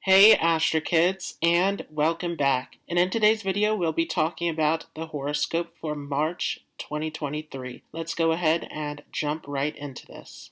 Hey Astro Kids, and welcome back. And in today's video, we'll be talking about the horoscope for March 2023. Let's go ahead and jump right into this.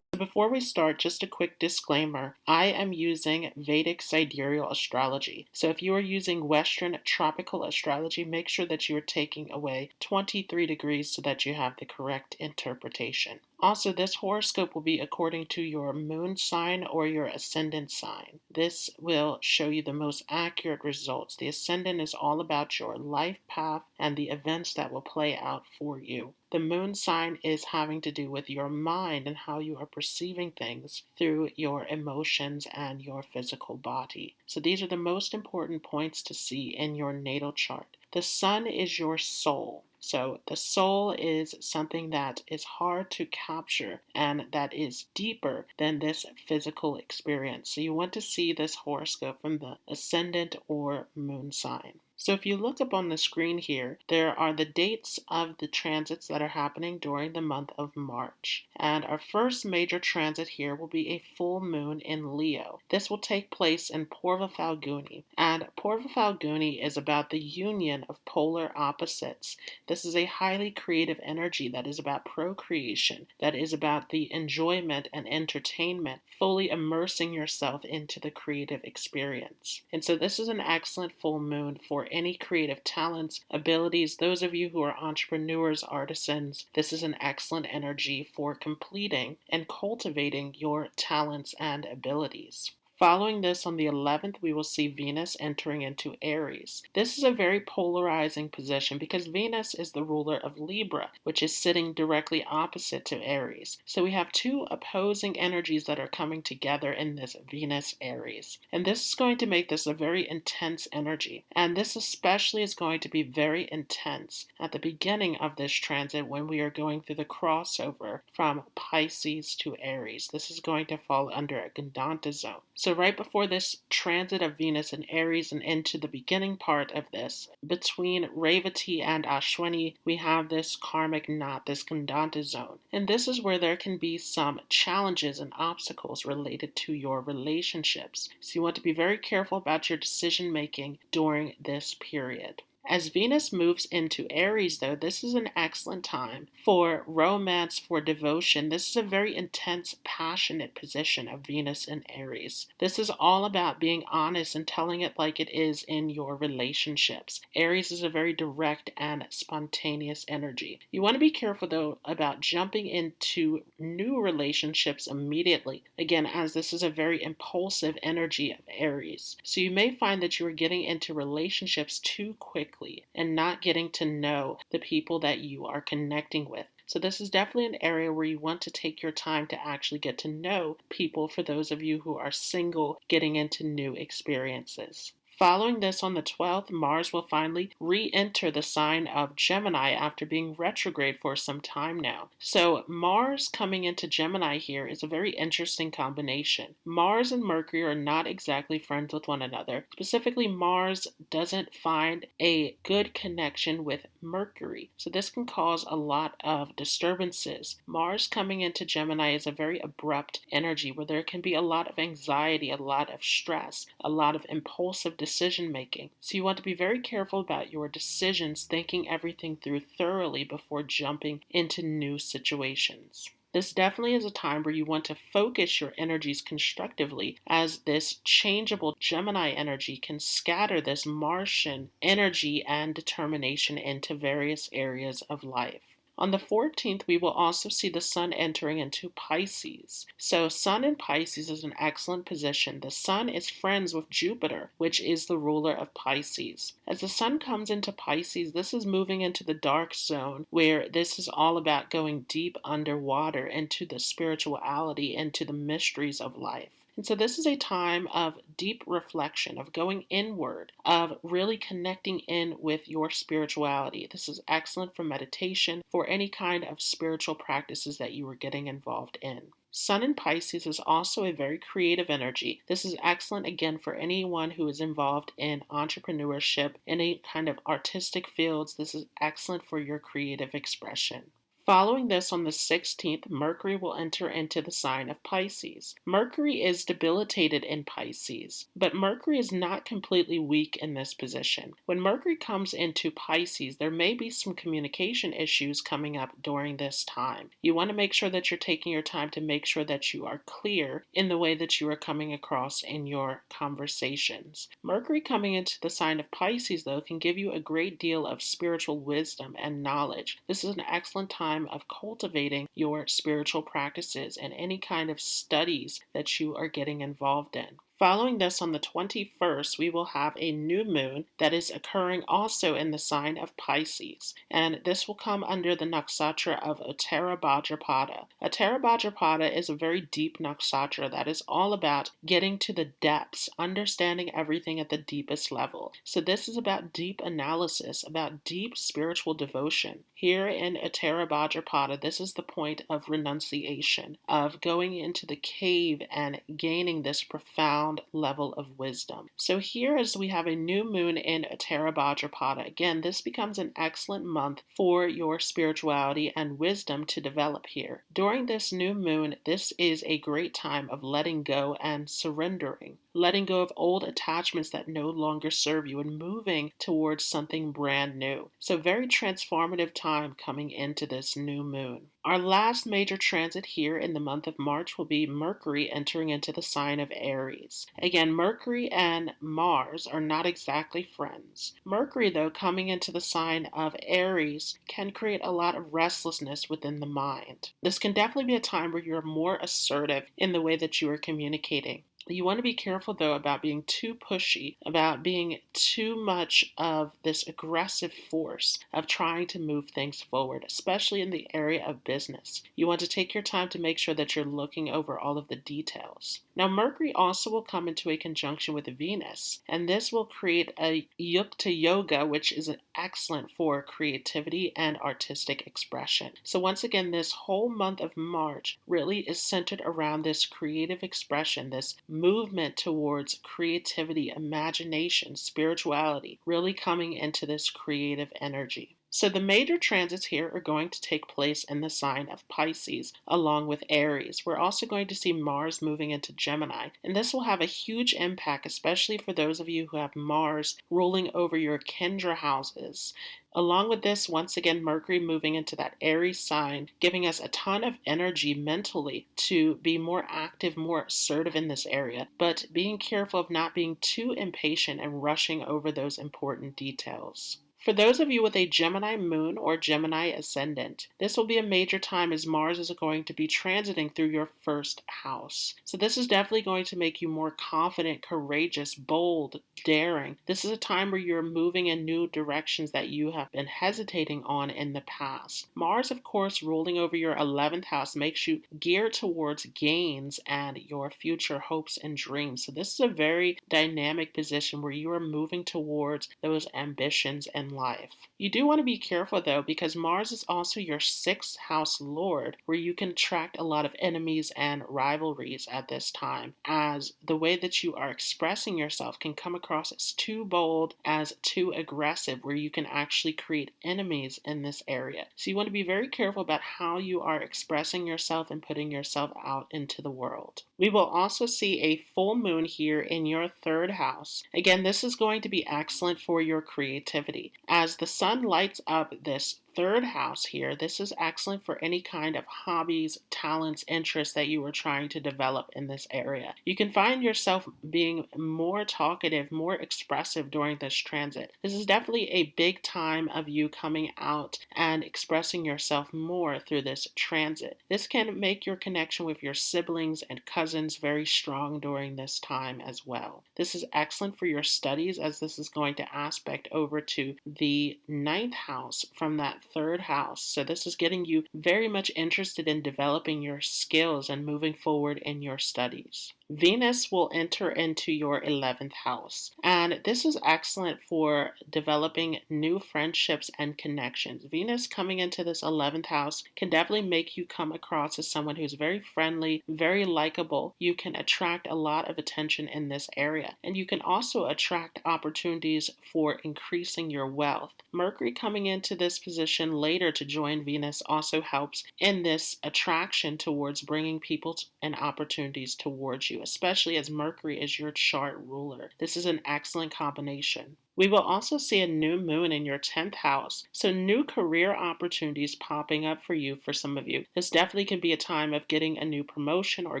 Before we start, just a quick disclaimer. I am using Vedic Sidereal Astrology. So if you are using Western Tropical Astrology, make sure that you are taking away 23 degrees so that you have the correct interpretation. Also, this horoscope will be according to your moon sign or your ascendant sign. This will show you the most accurate results. The ascendant is all about your life path and the events that will play out for you. The moon sign is having to do with your mind and how you are perceiving things through your emotions and your physical body. So these are the most important points to see in your natal chart. The sun is your soul. So the soul is something that is hard to capture and that is deeper than this physical experience. So you want to see this horoscope from the ascendant or moon sign. So if you look up on the screen here, there are the dates of the transits that are happening during the month of March. And our first major transit here will be a full moon in Leo. This will take place in Purva Falguni. And Purva Falguni is about the union of polar opposites. This is a highly creative energy that is about procreation, that is about the enjoyment and entertainment, fully immersing yourself into the creative experience. And so this is an excellent full moon for any creative talents, abilities. Those of you who are entrepreneurs, artisans, this is an excellent energy for completing and cultivating your talents and abilities. Following this, on the 11th, we will see Venus entering into Aries. This is a very polarizing position because Venus is the ruler of Libra, which is sitting directly opposite to Aries. So we have two opposing energies that are coming together in this Venus-Aries. And this is going to make this a very intense energy. And this especially is going to be very intense at the beginning of this transit when we are going through the crossover from Pisces to Aries. This is going to fall under a Gandanta zone. So right before this transit of Venus and Aries and into the beginning part of this, between Revati and Ashwini, we have this karmic knot, this Gandanta zone. And this is where there can be some challenges and obstacles related to your relationships. So you want to be very careful about your decision making during this period. As Venus moves into Aries, though, this is an excellent time for romance, for devotion. This is a very intense, passionate position of Venus in Aries. This is all about being honest and telling it like it is in your relationships. Aries is a very direct and spontaneous energy. You want to be careful, though, about jumping into new relationships immediately. Again, as this is a very impulsive energy of Aries. So you may find that you are getting into relationships too quickly and not getting to know the people that you are connecting with. So this is definitely an area where you want to take your time to actually get to know people for those of you who are single, getting into new experiences. Following this, on the 12th, Mars will finally re-enter the sign of Gemini after being retrograde for some time now. So Mars coming into Gemini here is a very interesting combination. Mars and Mercury are not exactly friends with one another. Specifically, Mars doesn't find a good connection with Mercury. So this can cause a lot of disturbances. Mars coming into Gemini is a very abrupt energy where there can be a lot of anxiety, a lot of stress, a lot of impulsive decision making. So you want to be very careful about your decisions, thinking everything through thoroughly before jumping into new situations. This definitely is a time where you want to focus your energies constructively, as this changeable Gemini energy can scatter this Martian energy and determination into various areas of life. On the 14th, we will also see the Sun entering into Pisces. So Sun in Pisces is an excellent position. The Sun is friends with Jupiter, which is the ruler of Pisces. As the Sun comes into Pisces, this is moving into the dark zone, where this is all about going deep underwater into the spirituality, into the mysteries of life. And so this is a time of deep reflection, of going inward, of really connecting in with your spirituality. This is excellent for meditation, for any kind of spiritual practices that you are getting involved in. Sun in Pisces is also a very creative energy. This is excellent again for anyone who is involved in entrepreneurship, any kind of artistic fields. This is excellent for your creative expression. Following this, on the 16th, Mercury will enter into the sign of Pisces. Mercury is debilitated in Pisces, but Mercury is not completely weak in this position. When Mercury comes into Pisces, there may be some communication issues coming up during this time. You want to make sure that you're taking your time to make sure that you are clear in the way that you are coming across in your conversations. Mercury coming into the sign of Pisces, though, can give you a great deal of spiritual wisdom and knowledge. This is an excellent time of cultivating your spiritual practices and any kind of studies that you are getting involved in. Following this, on the 21st, we will have a new moon that is occurring also in the sign of Pisces. And this will come under the nakshatra of Uttara Bhadrapada. Uttara Bhadrapada is a very deep nakshatra that is all about getting to the depths, understanding everything at the deepest level. So this is about deep analysis, about deep spiritual devotion. Here in Uttara Bhadrapada, this is the point of renunciation, of going into the cave and gaining this profound level of wisdom. So here, as we have a new moon in Uttara Bhadrapada, again, this becomes an excellent month for your spirituality and wisdom to develop here. During this new moon, this is a great time of letting go and surrendering, letting go of old attachments that no longer serve you and moving towards something brand new. So very transformative time coming into this new moon. Our last major transit here in the month of March will be Mercury entering into the sign of Aries. Again, Mercury and Mars are not exactly friends. Mercury, though, coming into the sign of Aries can create a lot of restlessness within the mind. This can definitely be a time where you're more assertive in the way that you are communicating. You want to be careful, though, about being too pushy, about being too much of this aggressive force of trying to move things forward, especially in the area of business. You want to take your time to make sure that you're looking over all of the details. Now, Mercury also will come into a conjunction with Venus, and this will create a yukta yoga, which is excellent for creativity and artistic expression. So once again, this whole month of March really is centered around this creative expression, this movement towards creativity, imagination, spirituality, really coming into this creative energy. So the major transits here are going to take place in the sign of Pisces, along with Aries. We're also going to see Mars moving into Gemini, and this will have a huge impact, especially for those of you who have Mars ruling over your Kendra houses. Along with this, once again, Mercury moving into that Aries sign, giving us a ton of energy mentally to be more active, more assertive in this area, but being careful of not being too impatient and rushing over those important details. For those of you with a Gemini moon or Gemini ascendant, this will be a major time as Mars is going to be transiting through your first house. So this is definitely going to make you more confident, courageous, bold, daring. This is a time where you're moving in new directions that you have been hesitating on in the past. Mars, of course, ruling over your 11th house makes you geared towards gains and your future hopes and dreams. So this is a very dynamic position where you are moving towards those ambitions and life. You do want to be careful, though, because Mars is also your 6th house lord, where you can attract a lot of enemies and rivalries at this time, as the way that you are expressing yourself can come across as too bold, as too aggressive, where you can actually create enemies in this area. So you want to be very careful about how you are expressing yourself and putting yourself out into the world. We will also see a full moon here in your 3rd house. Again, this is going to be excellent for your creativity. As the sun lights up this 3rd house here, this is excellent for any kind of hobbies, talents, interests that you are trying to develop in this area. You can find yourself being more talkative, more expressive during this transit. This is definitely a big time of you coming out and expressing yourself more through this transit. This can make your connection with your siblings and cousins very strong during this time as well. This is excellent for your studies, as this is going to aspect over to the 9th house from that 3rd house. So this is getting you very much interested in developing your skills and moving forward in your studies. Venus will enter into your 11th house. And this is excellent for developing new friendships and connections. Venus coming into this 11th house can definitely make you come across as someone who's very friendly, very likable. You can attract a lot of attention in this area. And you can also attract opportunities for increasing your wealth. Mercury coming into this position later to join Venus also helps in this attraction towards bringing people and opportunities towards you, especially as Mercury is your chart ruler. This is an excellent combination. We will also see a new moon in your 10th house, so new career opportunities popping up for you for some of you. This definitely can be a time of getting a new promotion or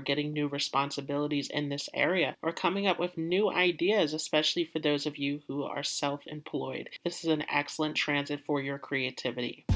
getting new responsibilities in this area, or coming up with new ideas, especially for those of you who are self-employed. This is an excellent transit for your creativity.